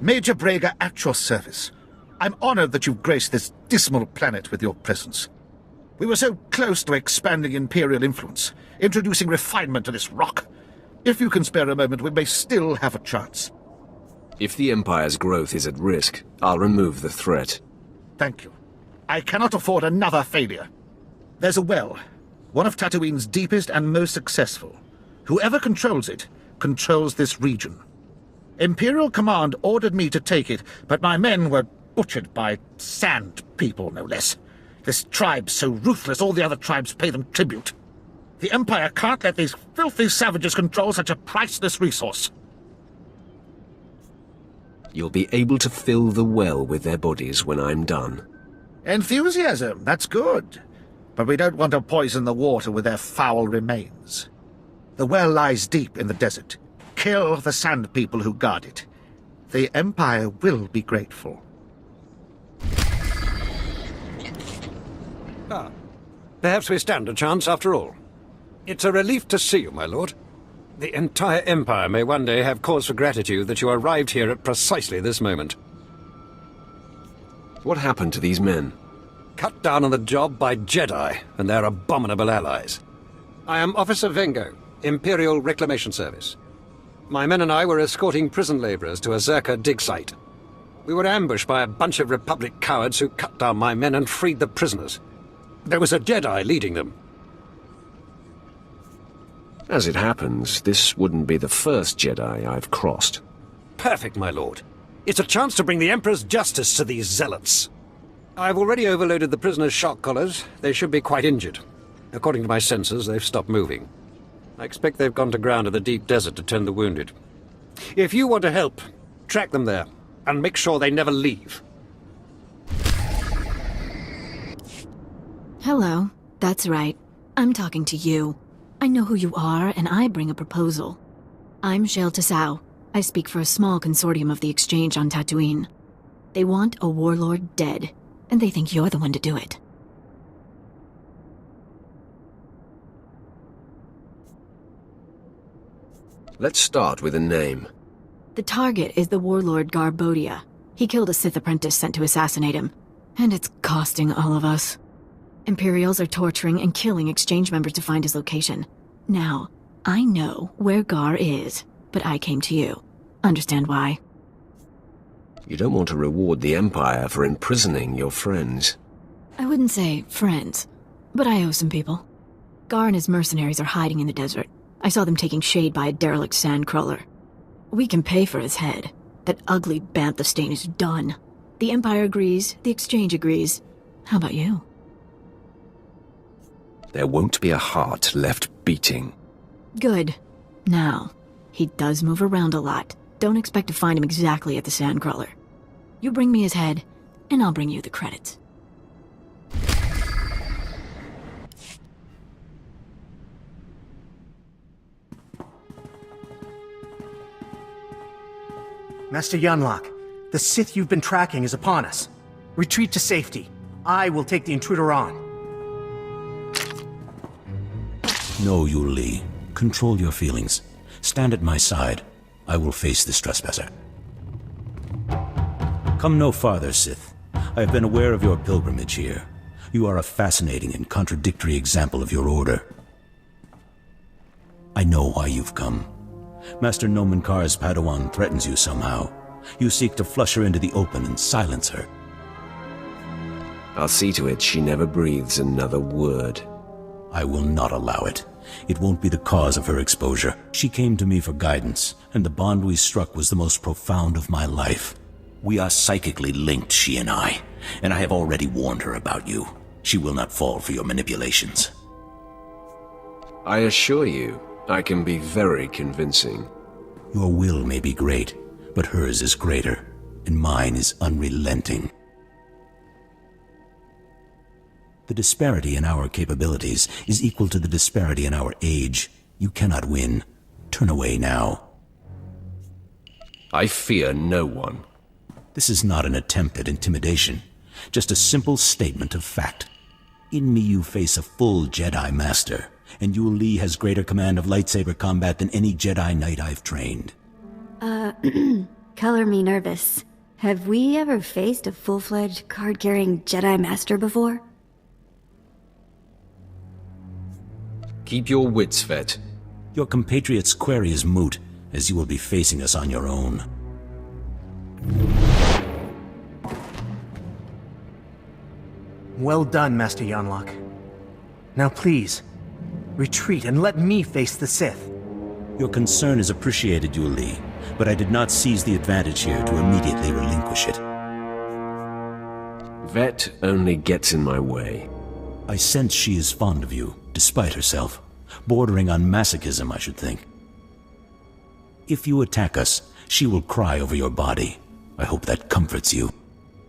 Major Braga at your service. I'm honored that you've graced this dismal planet with your presence. We were so close to expanding Imperial influence, introducing refinement to this rock. If you can spare a moment, we may still have a chance. If the Empire's growth is at risk, I'll remove the threat. Thank you. I cannot afford another failure. There's a well, one of Tatooine's deepest and most successful. Whoever controls it, controls this region. Imperial Command ordered me to take it, but my men were butchered by Sand People, no less. This tribe's so ruthless, all the other tribes pay them tribute. The Empire can't let these filthy savages control such a priceless resource. You'll be able to fill the well with their bodies when I'm done. Enthusiasm, that's good. But we don't want to poison the water with their foul remains. The well lies deep in the desert. Kill the Sand People who guard it. The Empire will be grateful. Perhaps we stand a chance after all. It's a relief to see you, my lord. The entire Empire may one day have cause for gratitude that you arrived here at precisely this moment. What happened to these men? Cut down on the job by Jedi and their abominable allies. I am Officer Vengo, Imperial Reclamation Service. My men and I were escorting prison laborers to a Zerka dig site. We were ambushed by a bunch of Republic cowards who cut down my men and freed the prisoners. There was a Jedi leading them. As it happens, this wouldn't be the first Jedi I've crossed. Perfect, my lord. It's a chance to bring the Emperor's justice to these zealots. I've already overloaded the prisoners' shock collars. They should be quite injured. According to my sensors, they've stopped moving. I expect they've gone to ground in the deep desert to tend the wounded. If you want to help, track them there, and make sure they never leave. Hello. That's right. I'm talking to you. I know who you are, and I bring a proposal. I'm Shale Tassau. I speak for a small consortium of the Exchange on Tatooine. They want a warlord dead, and they think you're the one to do it. Let's start with a name. The target is the warlord Garbodia. He killed a Sith apprentice sent to assassinate him, and it's costing all of us. Imperials are torturing and killing Exchange members to find his location. Now, I know where Gar is, but I came to you. Understand why? You don't want to reward the Empire for imprisoning your friends. I wouldn't say friends, but I owe some people. Gar and his mercenaries are hiding in the desert. I saw them taking shade by a derelict sandcrawler. We can pay for his head. That ugly bantha stain is done. The Empire agrees, the Exchange agrees. How about you? There won't be a heart left beating. Good. Now, he does move around a lot. Don't expect to find him exactly at the sandcrawler. You bring me his head, and I'll bring you the credits. Master Yunlock, the Sith you've been tracking is upon us. Retreat to safety. I will take the intruder on. No, Yu Li. Control your feelings. Stand at my side. I will face this trespasser. Come no farther, Sith. I have been aware of your pilgrimage here. You are a fascinating and contradictory example of your order. I know why you've come. Master Nomen Kar's Padawan threatens you somehow. You seek to flush her into the open and silence her. I'll see to it she never breathes another word. I will not allow it. It won't be the cause of her exposure. She came to me for guidance, and the bond we struck was the most profound of my life. We are psychically linked, she and I have already warned her about you. She will not fall for your manipulations. I assure you, I can be very convincing. Your will may be great, but hers is greater, and mine is unrelenting. The disparity in our capabilities is equal to the disparity in our age. You cannot win. Turn away now. I fear no one. This is not an attempt at intimidation, just a simple statement of fact. In me you face a full Jedi Master, and Yu Li has greater command of lightsaber combat than any Jedi Knight I've trained. color me nervous. Have we ever faced a full-fledged card-carrying Jedi Master before? Keep your wits, Vette. Your compatriot's query is moot, as you will be facing us on your own. Well done, Master Yanlock. Now please, retreat and let me face the Sith. Your concern is appreciated, Yu Li, but I did not seize the advantage here to immediately relinquish it. Vette only gets in my way. I sense she is fond of you, despite herself. Bordering on masochism, I should think. If you attack us, she will cry over your body. I hope that comforts you.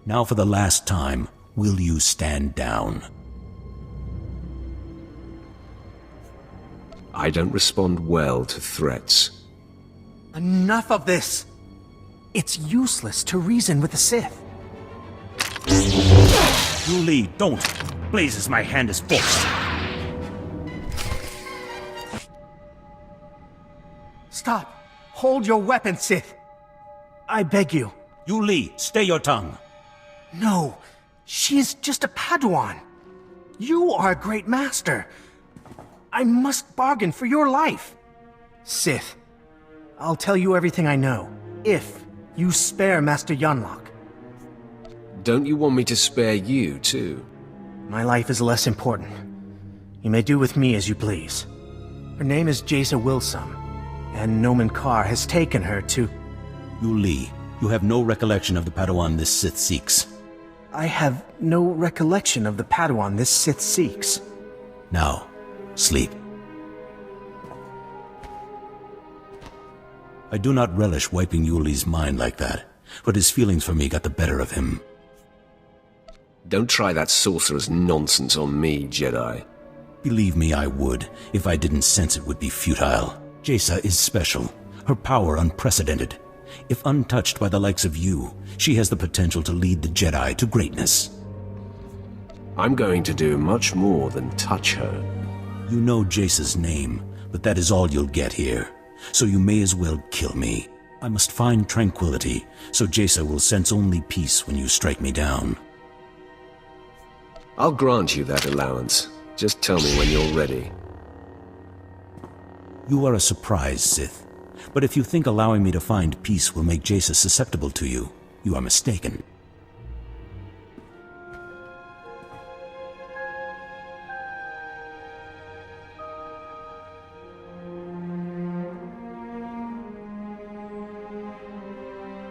Now for the last time, will you stand down? I don't respond well to threats. Enough of this! It's useless to reason with the Sith. Yu Li, don't! Blazes, my hand is forced. Stop! Hold your weapon, Sith! I beg you. Yu Li, stay your tongue. No, she is just a Padawan. You are a great master. I must bargain for your life. Sith, I'll tell you everything I know, if you spare Master Yanlock. Don't you want me to spare you, too? My life is less important. You may do with me as you please. Her name is Jaisa Wilsum, and Nomen Karr has taken her to... Yu Li, you have no recollection of the Padawan this Sith seeks. I have no recollection of the Padawan this Sith seeks. Now, sleep. I do not relish wiping Yu Li's mind like that, but his feelings for me got the better of him. Don't try that sorcerer's nonsense on me, Jedi. Believe me, I would, if I didn't sense it would be futile. Jaisa is special, her power unprecedented. If untouched by the likes of you, she has the potential to lead the Jedi to greatness. I'm going to do much more than touch her. You know Jaisa's name, but that is all you'll get here. So you may as well kill me. I must find tranquility, so Jaisa will sense only peace when you strike me down. I'll grant you that allowance. Just tell me when you're ready. You are a surprise, Sith. But if you think allowing me to find peace will make Jaisa susceptible to you, you are mistaken.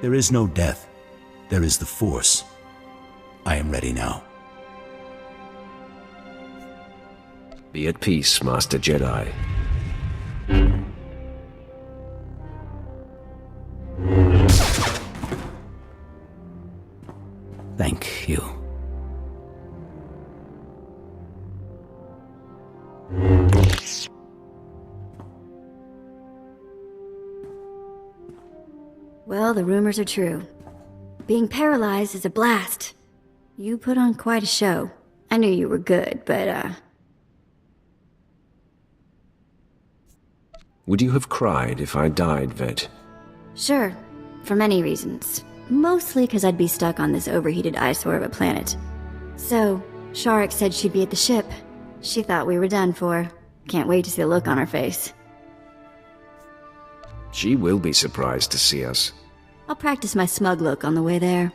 There is no death. There is the Force. I am ready now. Be at peace, Master Jedi. Thank you. Well, the rumors are true. Being paralyzed is a blast. You put on quite a show. I knew you were good, but, Would you have cried if I died, Vette? Sure, for many reasons. Mostly because I'd be stuck on this overheated eyesore of a planet. So, Sharik said she'd be at the ship. She thought we were done for. Can't wait to see the look on her face. She will be surprised to see us. I'll practice my smug look on the way there.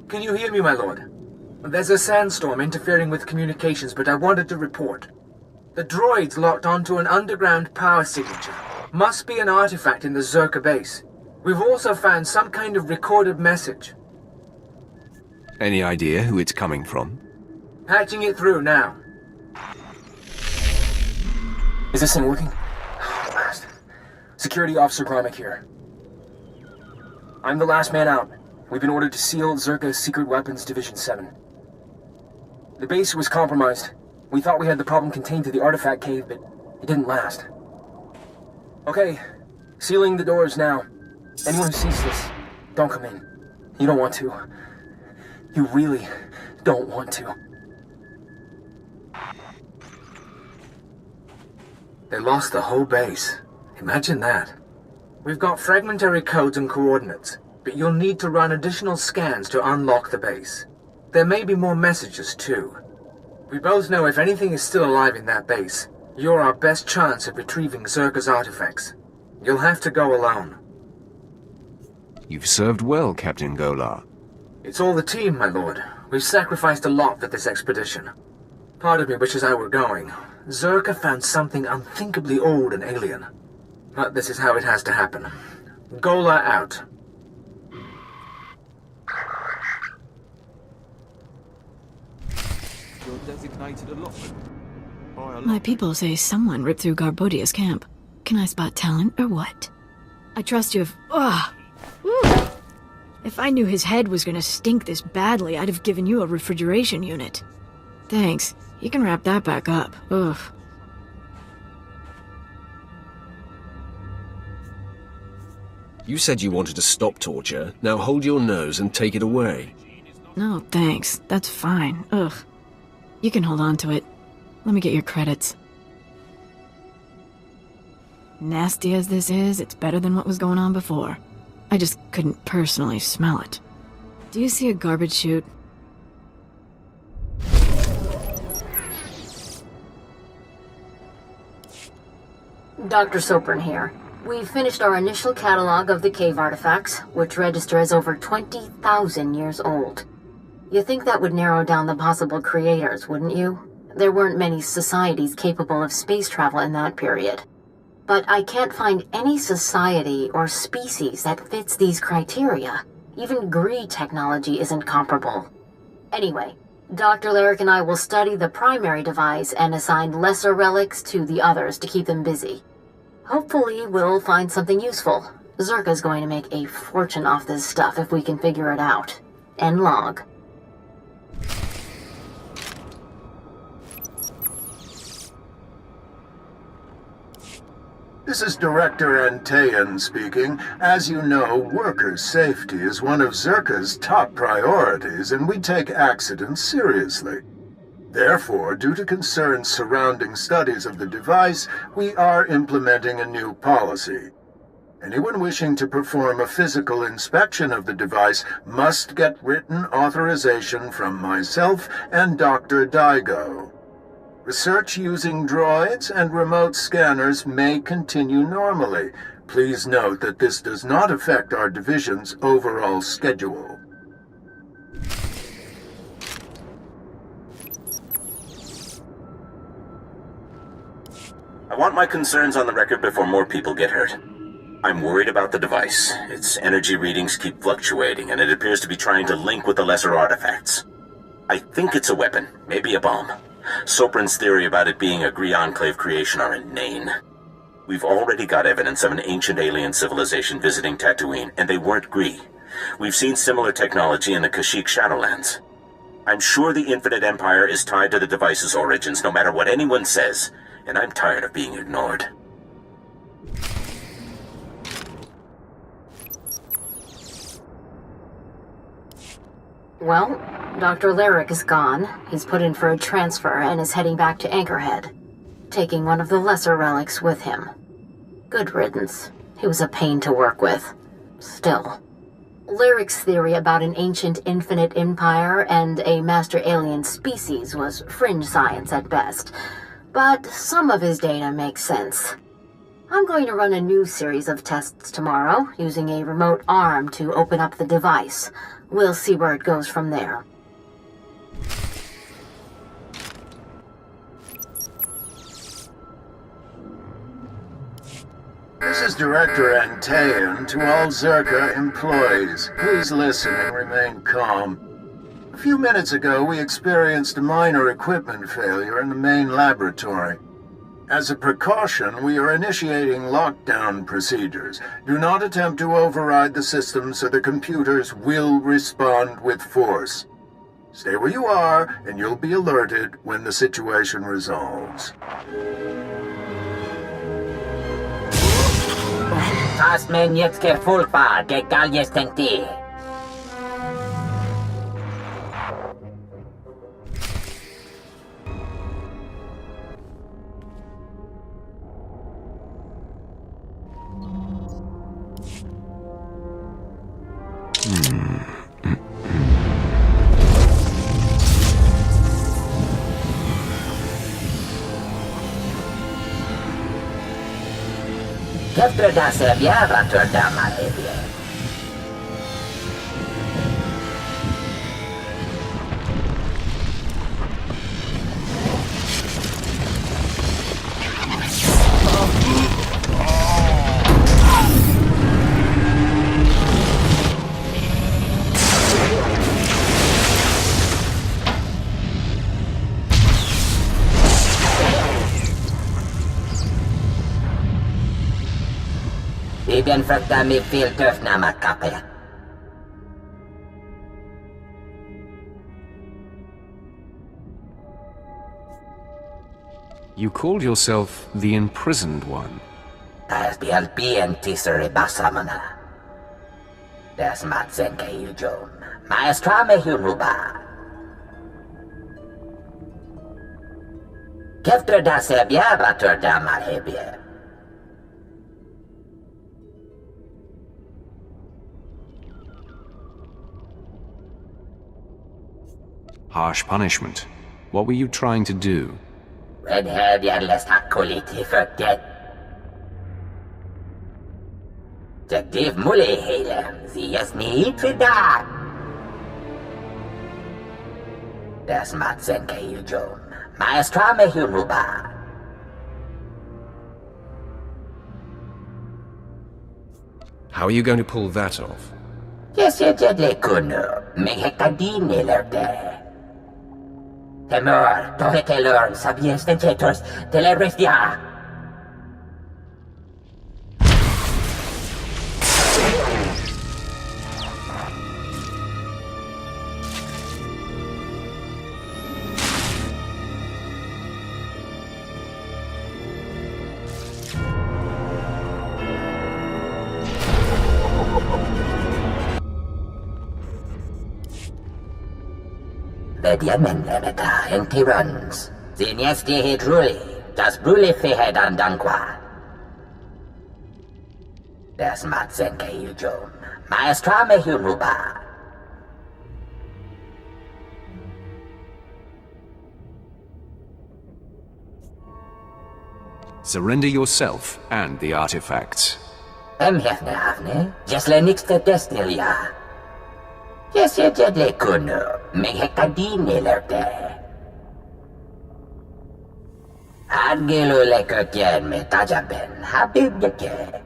Can you hear me, my lord? There's a sandstorm interfering with communications, but I wanted to report. The droids locked onto an underground power signature. Must be an artifact in the Zerka base. We've also found some kind of recorded message. Any idea who it's coming from? Patching it through now. Is this thing working? Oh, last. Security Officer Gromick here. I'm the last man out. We've been ordered to seal Zerka's Secret Weapons Division 7. The base was compromised. We thought we had the problem contained to the artifact cave, but it didn't last. Okay, sealing the doors now. Anyone who sees this, don't come in. You don't want to. You really don't want to. They lost the whole base. Imagine that. We've got fragmentary codes and coordinates, but you'll need to run additional scans to unlock the base. There may be more messages, too. We both know if anything is still alive in that base, you're our best chance of retrieving Zerka's artifacts. You'll have to go alone. You've served well, Captain Golar. It's all the team, my lord. We've sacrificed a lot for this expedition. Part of me wishes I were going. Zerka found something unthinkably old and alien. But this is how it has to happen. Golar out. My people say someone ripped through Garbodia's camp. Can I spot talent or what? I trust you if... Ugh! Ooh. If I knew his head was gonna stink this badly, I'd have given you a refrigeration unit. Thanks. You can wrap that back up. Ugh. You said you wanted to stop torture. Now hold your nose and take it away. No, thanks. That's fine. Ugh. You can hold on to it. Let me get your credits. Nasty as this is, it's better than what was going on before. I just couldn't personally smell it. Do you see a garbage chute? Dr. Sopran here. We've finished our initial catalog of the cave artifacts, which register as over 20,000 years old. You think that would narrow down the possible creators, wouldn't you? There weren't many societies capable of space travel in that period. But I can't find any society or species that fits these criteria. Even Gree technology isn't comparable. Anyway, Dr. Lyric and I will study the primary device and assign lesser relics to the others to keep them busy. Hopefully we'll find something useful. Zerka's going to make a fortune off this stuff if we can figure it out. End log. This is Director Antaean speaking. As you know, worker safety is one of Zerka's top priorities, and we take accidents seriously. Therefore, due to concerns surrounding studies of the device, we are implementing a new policy. Anyone wishing to perform a physical inspection of the device must get written authorization from myself and Dr. Daigo. Research using droids and remote scanners may continue normally. Please note that this does not affect our division's overall schedule. I want my concerns on the record before more people get hurt. I'm worried about the device. Its energy readings keep fluctuating, and it appears to be trying to link with the lesser artifacts. I think it's a weapon, maybe a bomb. Sopran's theory about it being a Gree Enclave creation are inane. We've already got evidence of an ancient alien civilization visiting Tatooine, and they weren't Gree. We've seen similar technology in the Kashyyyk Shadowlands. I'm sure the Infinite Empire is tied to the device's origins, no matter what anyone says, and I'm tired of being ignored. Well, Dr. Lyric is gone. He's put in for a transfer and is heading back to Anchorhead, taking one of the lesser relics with him. Good riddance. He was a pain to work with. Still. Lyric's theory about an ancient infinite empire and a master alien species was fringe science at best, but some of his data makes sense. I'm going to run a new series of tests tomorrow, using a remote arm to open up the device. We'll see where it goes from there. This is Director Antaean to all Zerka employees. Please listen and remain calm. A few minutes ago, we experienced a minor equipment failure in the main laboratory. As a precaution, we are initiating lockdown procedures. Do not attempt to override the system, so the computers will respond with force. Stay where you are, and you'll be alerted when the situation resolves. Tasmen jetzt gefolgbar, egal jetzt denkt ihr. Efter det ser vi äventyr där man är vid. Den fruktar mig fel töfna makappe. You called yourself the Imprisoned One. Das BLBN tisser i basamana. Das matsenke yujom. Maestra me hunuba. Keftre da se biara tur damar hebie. Harsh punishment. What were you trying to do? Redhead jävlas hakoliti fördet. Detektiv Mully hele. Sies nicht für da. Das matsenke yujom. Maestra me hunuba. How are you going to pull that off? Yes, you did kuno. Me hekadine lerte. Temor, tohete lorn, sabiens dentetors, telerestia. Diamen lebeta en tirans. Zinesti hit ruli, das bruli fihed an dankwa. Das matsenke yujom. Maestra me hunuba. Surrender yourself and the artifacts. Hefne havne, jesle nixte destilia. Yes, you did kuno. Me hekadine lerte. Adgelo lekotjen me tajaben. Habib yake.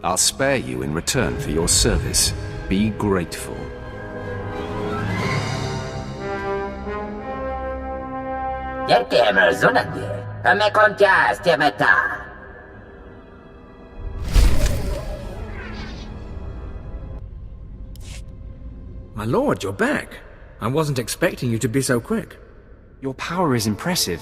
I'll spare you in return for your service. Be grateful. Yerkemer zunandi. Me kontias temeta. My lord, you're back. I wasn't expecting you to be so quick. Your power is impressive,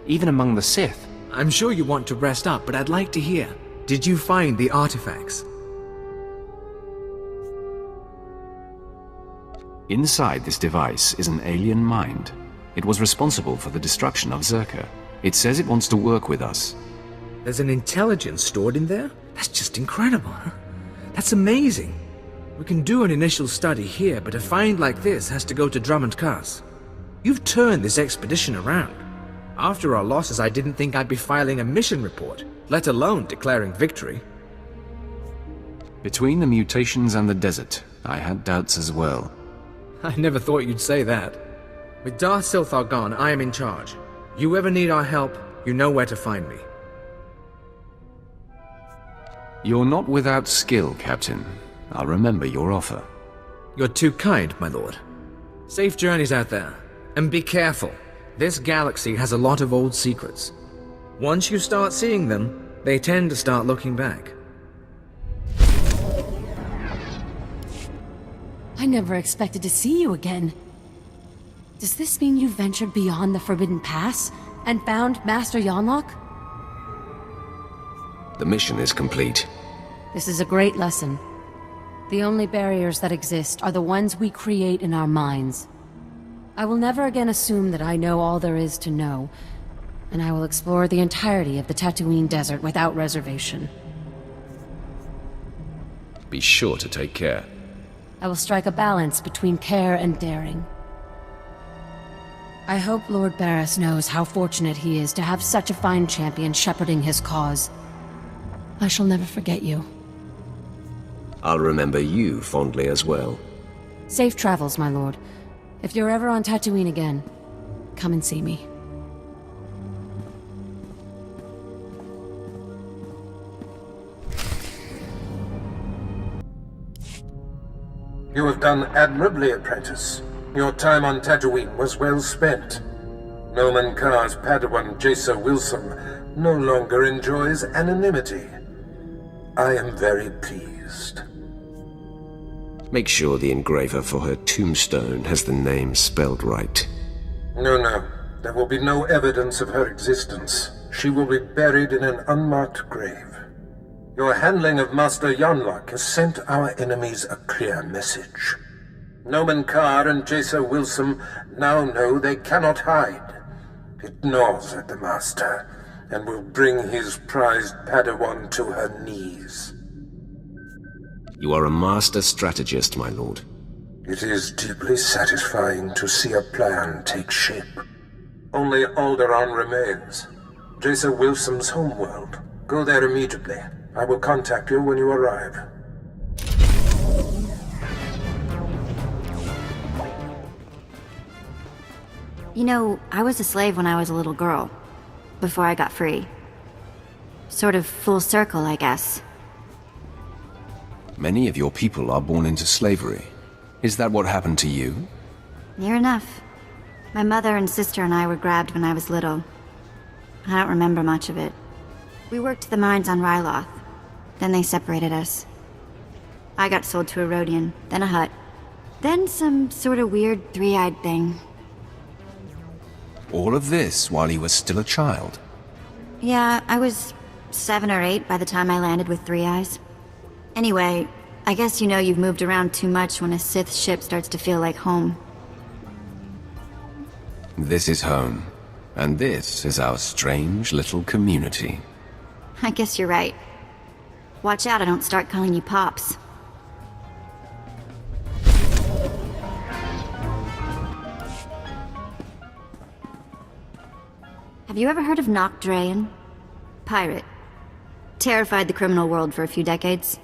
even among the Sith. I'm sure you want to rest up, but I'd like to hear. Did you find the artifacts? Inside this device is an alien mind. It was responsible for the destruction of Zerka. It says it wants to work with us. There's an intelligence stored in there? That's just incredible, huh? That's amazing. We can do an initial study here, but a find like this has to go to Drummond Cass. You've turned this expedition around. After our losses, I didn't think I'd be filing a mission report, let alone declaring victory. Between the mutations and the desert, I had doubts as well. I never thought you'd say that. With Darth Silthar gone, I am in charge. You ever need our help, you know where to find me. You're not without skill, Captain. I'll remember your offer. You're too kind, my lord. Safe journeys out there. And be careful. This galaxy has a lot of old secrets. Once you start seeing them, they tend to start looking back. I never expected to see you again. Does this mean you ventured beyond the Forbidden Pass and found Master Yonlock? The mission is complete. This is a great lesson. The only barriers that exist are the ones we create in our minds. I will never again assume that I know all there is to know, and I will explore the entirety of the Tatooine Desert without reservation. Be sure to take care. I will strike a balance between care and daring. I hope Lord Barris knows how fortunate he is to have such a fine champion shepherding his cause. I shall never forget you. I'll remember you fondly as well. Safe travels, my lord. If you're ever on Tatooine again, come and see me. You have done admirably, apprentice. Your time on Tatooine was well spent. Noman Carr's Padawan Jacer Wilson no longer enjoys anonymity. I am very pleased. Make sure the engraver for her tombstone has the name spelled right. No. There will be no evidence of her existence. She will be buried in an unmarked grave. Your handling of Master Yonlock has sent our enemies a clear message. Noman Carr and Jacer Wilson now know they cannot hide. It gnaws at the Master, and will bring his prized Padawan to her knees. You are a master strategist, my lord. It is deeply satisfying to see a plan take shape. Only Alderaan remains. Jacer Wilson's homeworld. Go there immediately. I will contact you when you arrive. You know, I was a slave when I was a little girl, before I got free. Sort of full circle, I guess. Many of your people are born into slavery. Is that what happened to you? Near enough. My mother and sister and I were grabbed when I was little. I don't remember much of it. We worked the mines on Ryloth. Then they separated us. I got sold to a Rodian, then a Hutt. Then some sort of weird three-eyed thing. All of this while you were still a child? Yeah, I was 7 or 8 by the time I landed with 3 eyes. Anyway, I guess you know you've moved around too much when a Sith ship starts to feel like home. This is home. And this is our strange little community. I guess you're right. Watch out I don't start calling you Pops. Have you ever heard of Nock Drayen? Pirate. Terrified the criminal world for a few decades.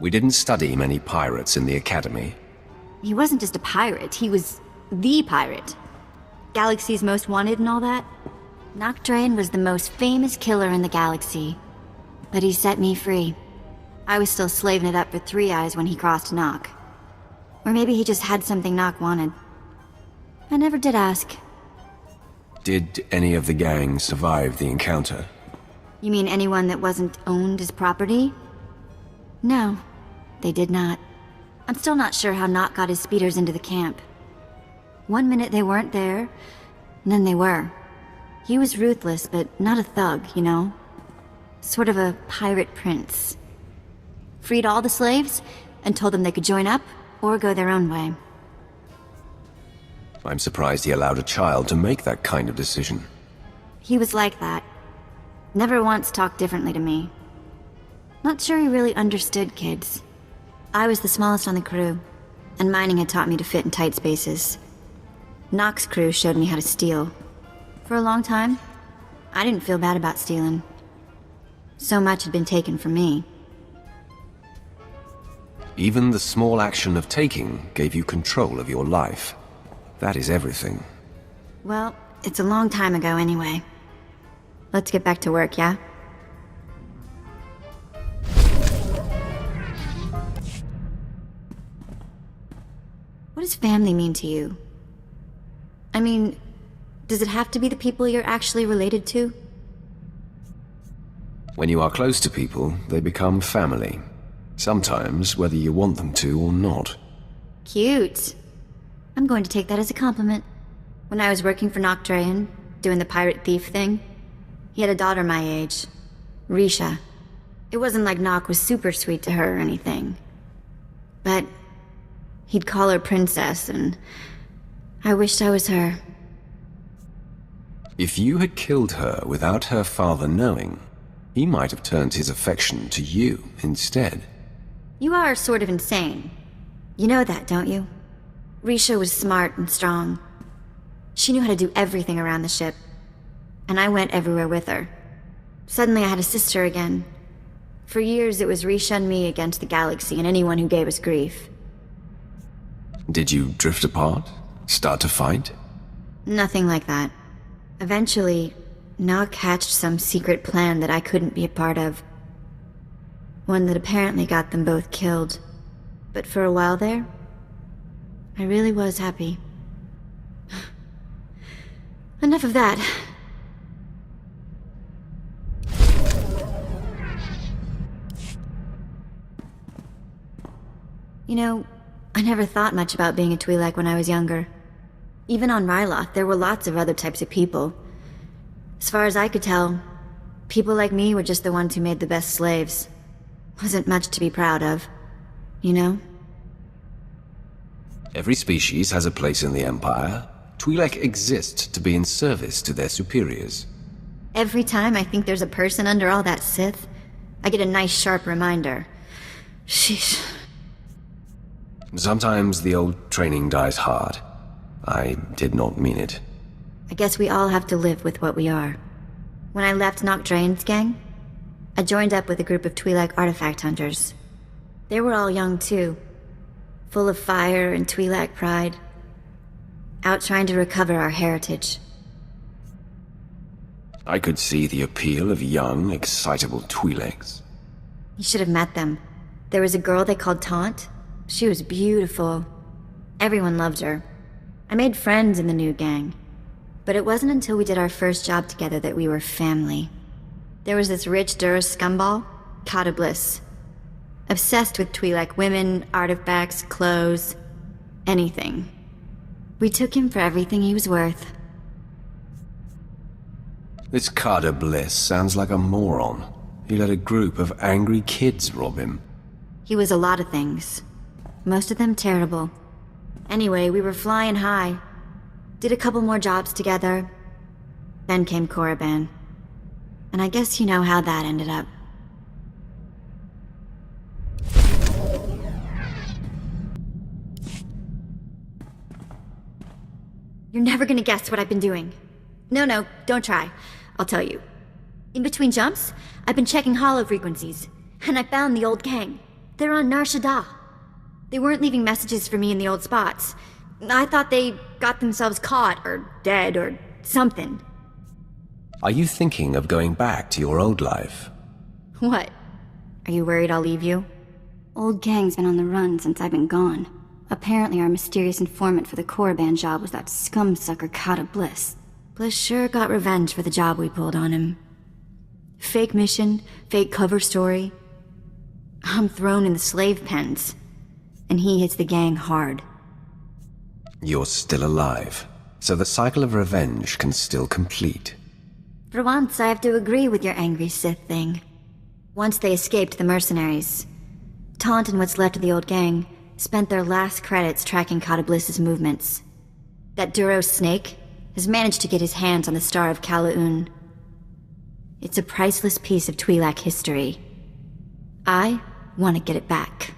We didn't study many pirates in the academy. He wasn't just a pirate, he was the pirate. Galaxy's most wanted and all that. Nock Drayen was the most famous killer in the galaxy. But he set me free. I was still slaving it up for 3 eyes when he crossed Nock. Or maybe he just had something Nock wanted. I never did ask. Did any of the gang survive the encounter? You mean anyone that wasn't owned as property? No, they did not. I'm still not sure how Nock got his speeders into the camp. One minute they weren't there, and then they were. He was ruthless, but not a thug, you know? Sort of a pirate prince. Freed all the slaves, and told them they could join up, or go their own way. I'm surprised he allowed a child to make that kind of decision. He was like that. Never once talked differently to me. Not sure he really understood kids. I was the smallest on the crew, and mining had taught me to fit in tight spaces. Nock's crew showed me how to steal. For a long time, I didn't feel bad about stealing. So much had been taken from me. Even the small action of taking gave you control of your life. That is everything. Well, it's a long time ago anyway. Let's get back to work, yeah? What does family mean to you? I mean, does it have to be the people you're actually related to? When you are close to people, they become family. Sometimes, whether you want them to or not. Cute. I'm going to take that as a compliment. When I was working for Noctrayan, doing the pirate thief thing, he had a daughter my age, Risha. It wasn't like Nock was super sweet to her or anything. But he'd call her princess, and I wished I was her. If you had killed her without her father knowing, he might have turned his affection to you instead. You are sort of insane. You know that, don't you? Risha was smart and strong. She knew how to do everything around the ship. And I went everywhere with her. Suddenly I had a sister again. For years it was Risha and me against the galaxy and anyone who gave us grief. Did you drift apart? Start to fight? Nothing like that. Eventually, Nock hatched some secret plan that I couldn't be a part of. One that apparently got them both killed. But for a while there, I really was happy. Enough of that. You know, I never thought much about being a Twi'lek when I was younger. Even on Ryloth, there were lots of other types of people. As far as I could tell, people like me were just the ones who made the best slaves. Wasn't much to be proud of, you know? Every species has a place in the Empire. Twi'lek exist to be in service to their superiors. Every time I think there's a person under all that Sith, I get a nice sharp reminder. Sheesh. Sometimes the old training dies hard. I did not mean it. I guess we all have to live with what we are. When I left Noctrayan's gang, I joined up with a group of Twi'lek artifact hunters. They were all young too, full of fire and Twi'lek pride, out trying to recover our heritage. I could see the appeal of young, excitable Twi'leks. You should have met them. There was a girl they called Taunt. She was beautiful. Everyone loved her. I made friends in the new gang. But it wasn't until we did our first job together that we were family. There was this rich Duras scumball, Kata Bliss. Obsessed with Twi'lek women, artifacts, clothes, anything. We took him for everything he was worth. This Kata Bliss sounds like a moron. He let a group of angry kids rob him. He was a lot of things. Most of them terrible. Anyway, we were flying high. Did a couple more jobs together. Then came Korriban. And I guess you know how that ended up. You're never gonna guess what I've been doing. No, don't try. I'll tell you. In between jumps, I've been checking holo frequencies, and I found the old gang. They're on Nar Shaddaa. They weren't leaving messages for me in the old spots. I thought they got themselves caught, or dead, or something. Are you thinking of going back to your old life? What? Are you worried I'll leave you? Old gang's been on the run since I've been gone. Apparently our mysterious informant for the Korriban job was that scumsucker Kata Bliss. Bliss sure got revenge for the job we pulled on him. Fake mission, fake cover story. I'm thrown in the slave pens, and he hits the gang hard. You're still alive, so the cycle of revenge can still complete. For once, I have to agree with your angry Sith thing. Once they escaped the mercenaries, Taunt and what's left of the old gang spent their last credits tracking Kata Bliss's movements. That Duros snake has managed to get his hands on the Star of Kalaun. It's a priceless piece of Twi'lek history. I want to get it back.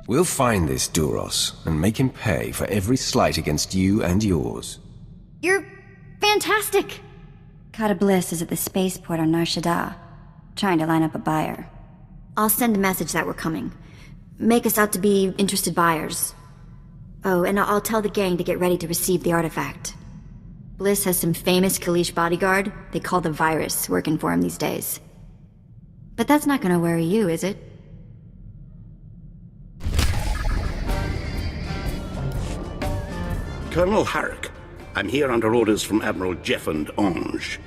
We'll find this Duros and make him pay for every slight against you and yours. You're fantastic! Kata Bliss is at the spaceport on Nar Shaddaa, trying to line up a buyer. I'll send a message that we're coming. Make us out to be interested buyers. Oh, and I'll tell the gang to get ready to receive the artifact. Bliss has some famous Kalish bodyguard they call the Virus working for him these days. But that's not gonna worry you, is it? Colonel Harrick. I'm here under orders from Admiral Jeffond Ange.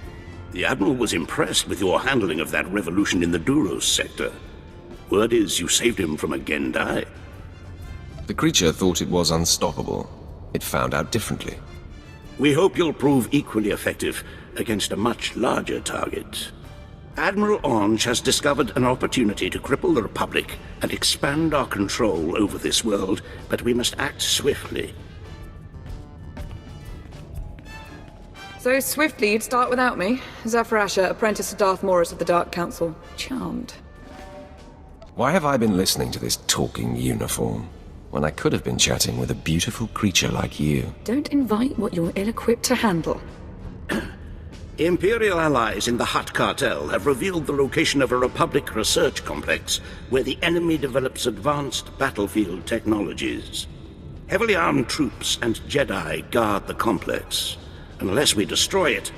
The Admiral was impressed with your handling of that revolution in the Duros sector. Word is you saved him from a Gendai. The creature thought it was unstoppable. It found out differently. We hope you'll prove equally effective against a much larger target. Admiral Ange has discovered an opportunity to cripple the Republic and expand our control over this world, but we must act swiftly. So swiftly you'd start without me? Zephrasha, apprentice to Darth Morris of the Dark Council. Charmed. Why have I been listening to this talking uniform, when I could have been chatting with a beautiful creature like you? Don't invite what you're ill-equipped to handle. Imperial allies in the Hutt cartel have revealed the location of a Republic research complex where the enemy develops advanced battlefield technologies. Heavily armed troops and Jedi guard the complex. Unless we destroy it,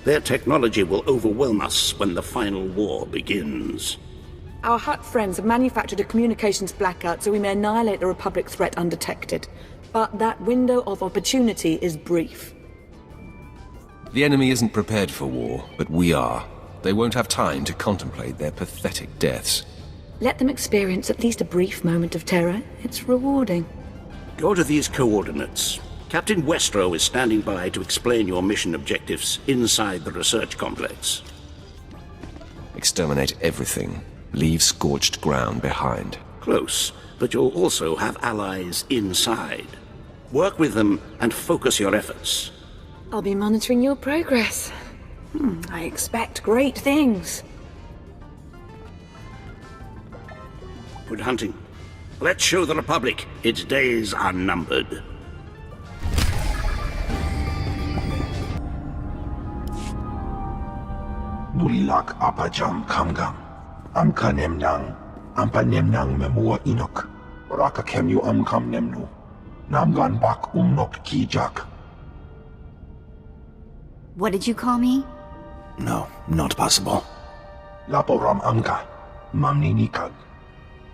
their technology will overwhelm us when the final war begins. Our Hutt friends have manufactured a communications blackout so we may annihilate the Republic threat undetected. But that window of opportunity is brief. The enemy isn't prepared for war, but we are. They won't have time to contemplate their pathetic deaths. Let them experience at least a brief moment of terror. It's rewarding. Go to these coordinates. Captain Westrow is standing by to explain your mission objectives inside the research complex. Exterminate everything. Leave scorched ground behind. Close, but you'll also have allies inside. Work with them and focus your efforts. I'll be monitoring your progress. I expect great things. Good hunting. Let's show the Republic its days are numbered. Nulilak apajam kamgam. Amka nemnang. Ampa nemnang memua inok. Raka kemyu amkam nemnu. Namgan bak umnok kijak. What did you call me? No, not possible. Laporam amka. Mamni nikag.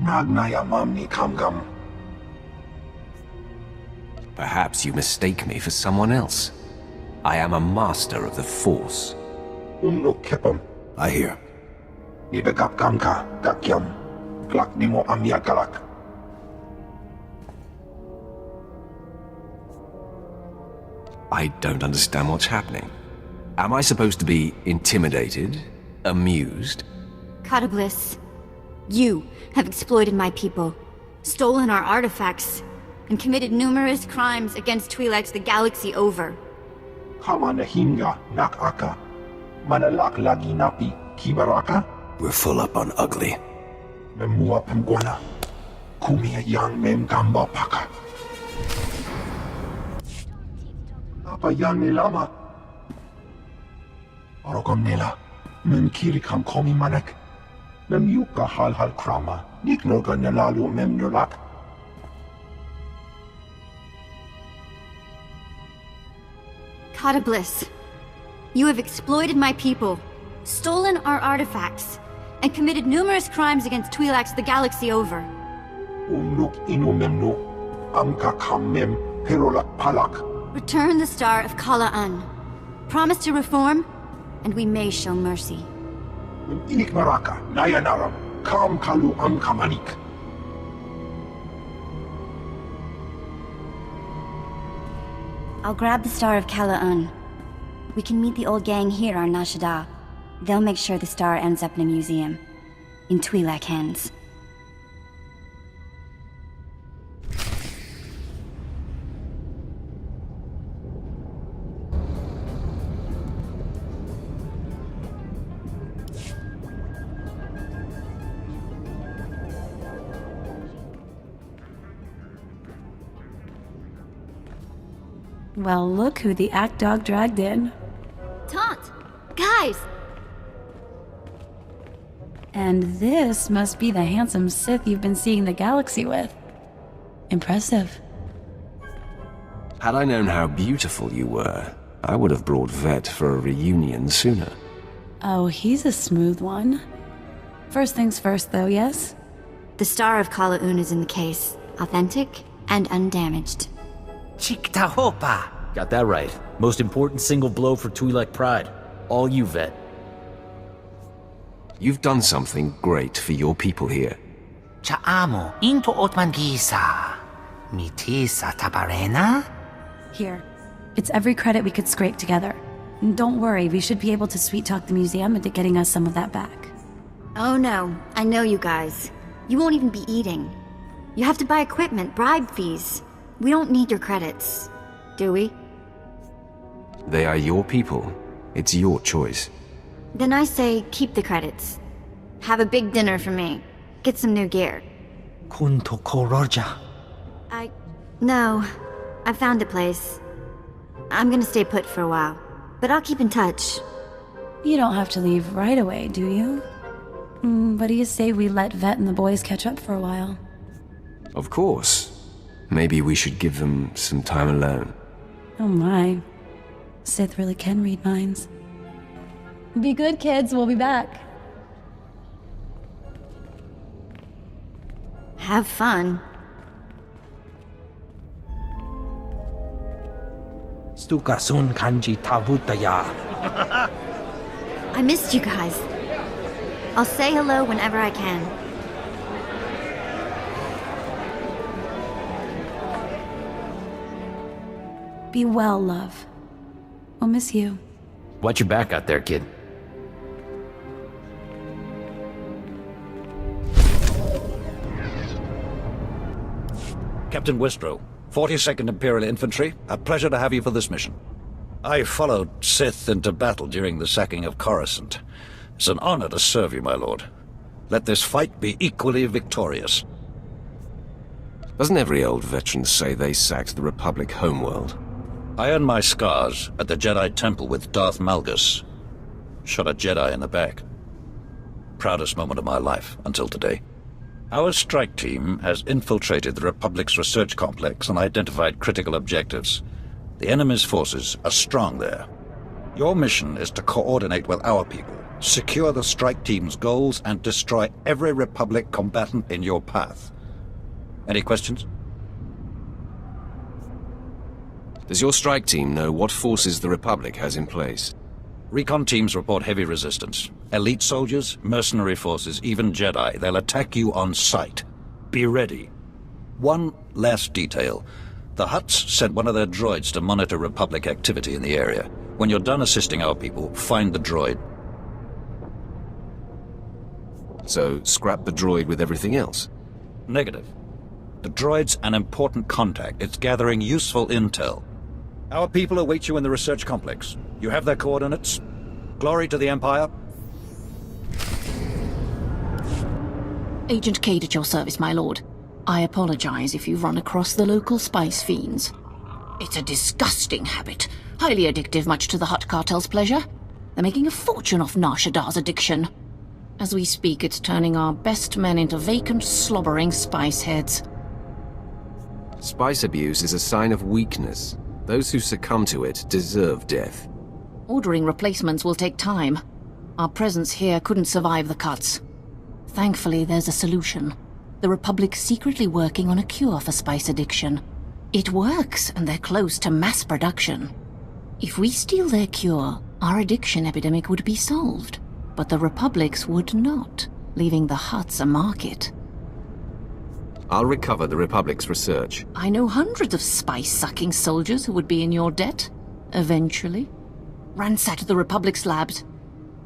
Nagnaya mamni kamgam. Perhaps you mistake me for someone else. I am a master of the Force. Umnok kepam. I hear. Ibegap kamka. Dakyam. Glak nimo amyagalak. I don't understand what's happening. Am I supposed to be intimidated? Amused? Catabliss, you have exploited my people, stolen our artifacts, and committed numerous crimes against Twi'leks the galaxy over. Kamanahinga nakaka. Manalak lagi napi kibaraka. We're full up on ugly. Memua pemgona. Kumia yang mem gamba paka. Apa yang nilama? Arogam nila. Mem kiri kam komi manek. Mem yuka hal krama. Niknoga nelalu mem nulak. Catabliss, you have exploited my people, stolen our artifacts, and committed numerous crimes against Twi'leks the galaxy over. Umnuk inu memnu. Amka kam mem herolak palak. Return the Star of Kala'an. Promise to reform, and we may show mercy. Inik maraka, nayanaram, kam kalu amkamanik. I'll grab the Star of Kala'an. We can meet the old gang here on Nashada. They'll make sure the star ends up in a museum. In Twi'lek hands. Well, look who the act dog dragged in. Taunt! Guys! And this must be the handsome Sith you've been seeing the galaxy with. Impressive. Had I known how beautiful you were, I would have brought Vette for a reunion sooner. Oh, he's a smooth one. First things first, though, yes? The Star of Kala'un is in the case. Authentic and undamaged. Chiktahopa! Got that right. Most important single blow for Twi'lek pride. All you, Vette. You've done something great for your people here. Cha'amo into Otmangisa. Mitisa Tabarena? Here. It's every credit we could scrape together. And don't worry, we should be able to sweet-talk the museum into getting us some of that back. Oh no, I know you guys. You won't even be eating. You have to buy equipment, bribe fees. We don't need your credits, do we? They are your people. It's your choice. Then I say keep the credits. Have a big dinner for me. Get some new gear. Kunto Koroja. No. I found a place. I'm gonna stay put for a while. But I'll keep in touch. You don't have to leave right away, do you? What do you say we let Vette and the boys catch up for a while? Of course. Maybe we should give them some time alone. Oh my. Sith really can read minds. Be good, kids. We'll be back. Have fun. Stukasun Kanji Tabutaya. I missed you guys. I'll say hello whenever I can. Be well, love. I'll miss you. Watch your back out there, kid. Captain Wistro, 42nd Imperial Infantry, a pleasure to have you for this mission. I followed Sith into battle during the sacking of Coruscant. It's an honor to serve you, my lord. Let this fight be equally victorious. Doesn't every old veteran say they sacked the Republic homeworld? I earned my scars at the Jedi Temple with Darth Malgus. Shot a Jedi in the back. Proudest moment of my life until today. Our strike team has infiltrated the Republic's research complex and identified critical objectives. The enemy's forces are strong there. Your mission is to coordinate with our people, secure the strike team's goals, and destroy every Republic combatant in your path. Any questions? Does your strike team know what forces the Republic has in place? Recon teams report heavy resistance. Elite soldiers, mercenary forces, even Jedi. They'll attack you on sight. Be ready. One last detail. The Hutts sent one of their droids to monitor Republic activity in the area. When you're done assisting our people, find the droid. So, scrap the droid with everything else? Negative. The droid's an important contact. It's gathering useful intel. Our people await you in the research complex. You have their coordinates. Glory to the Empire. Agent Cade at your service, my lord. I apologize if you've run across the local spice fiends. It's a disgusting habit, highly addictive, much to the Hutt cartel's pleasure. They're making a fortune off Nar Shadar's addiction. As we speak, it's turning our best men into vacant, slobbering spice heads. Spice abuse is a sign of weakness. Those who succumb to it deserve death. Ordering replacements will take time. Our presence here couldn't survive the cuts. Thankfully, there's a solution. The Republic's secretly working on a cure for spice addiction. It works, and they're close to mass production. If we steal their cure, our addiction epidemic would be solved. But the Republic's would not, leaving the Hutts a market. I'll recover the Republic's research. I know hundreds of spice-sucking soldiers who would be in your debt, eventually. Ransack the Republic's labs.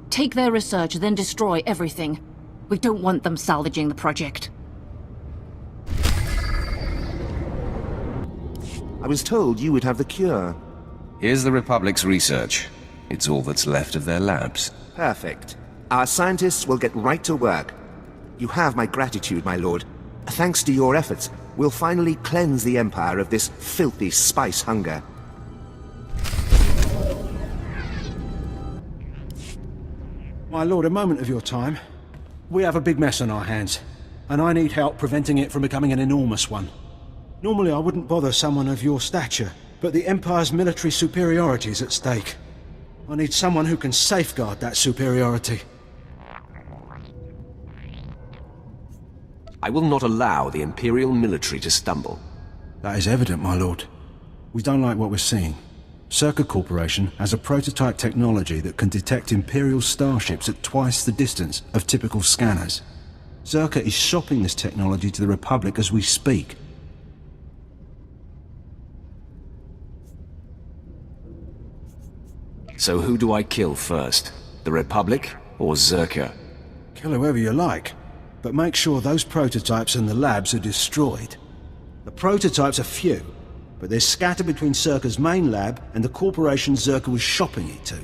Take their research, then destroy everything. We don't want them salvaging the project. I was told you would have the cure. Here's the Republic's research. It's all that's left of their labs. Perfect. Our scientists will get right to work. You have my gratitude, my lord. Thanks to your efforts, we'll finally cleanse the Empire of this filthy spice hunger. My lord, a moment of your time. We have a big mess on our hands, and I need help preventing it from becoming an enormous one. Normally I wouldn't bother someone of your stature, but the Empire's military superiority is at stake. I need someone who can safeguard that superiority. I will not allow the Imperial military to stumble. That is evident, my lord. We don't like what we're seeing. SWTOR Corporation has a prototype technology that can detect Imperial starships at twice the distance of typical scanners. SWTOR is shopping this technology to the Republic as we speak. So who do I kill first? The Republic or Zerka? Kill whoever you like, but make sure those prototypes in the labs are destroyed. The prototypes are few, but they're scattered between Zerka's main lab and the corporation Zerka was shopping it to.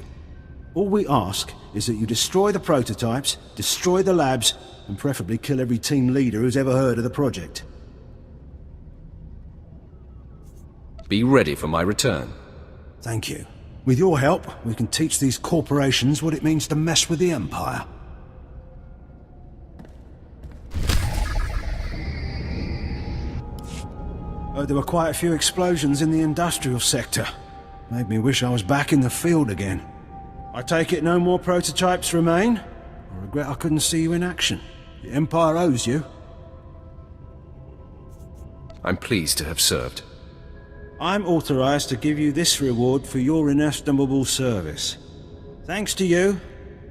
All we ask is that you destroy the prototypes, destroy the labs, and preferably kill every team leader who's ever heard of the project. Be ready for my return. Thank you. With your help, we can teach these corporations what it means to mess with the Empire. Heard there were quite a few explosions in the industrial sector. Made me wish I was back in the field again. I take it no more prototypes remain? I regret I couldn't see you in action. The Empire owes you. I'm pleased to have served. I'm authorized to give you this reward for your inestimable service. Thanks to you,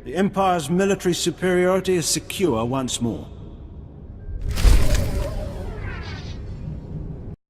the Empire's military superiority is secure once more.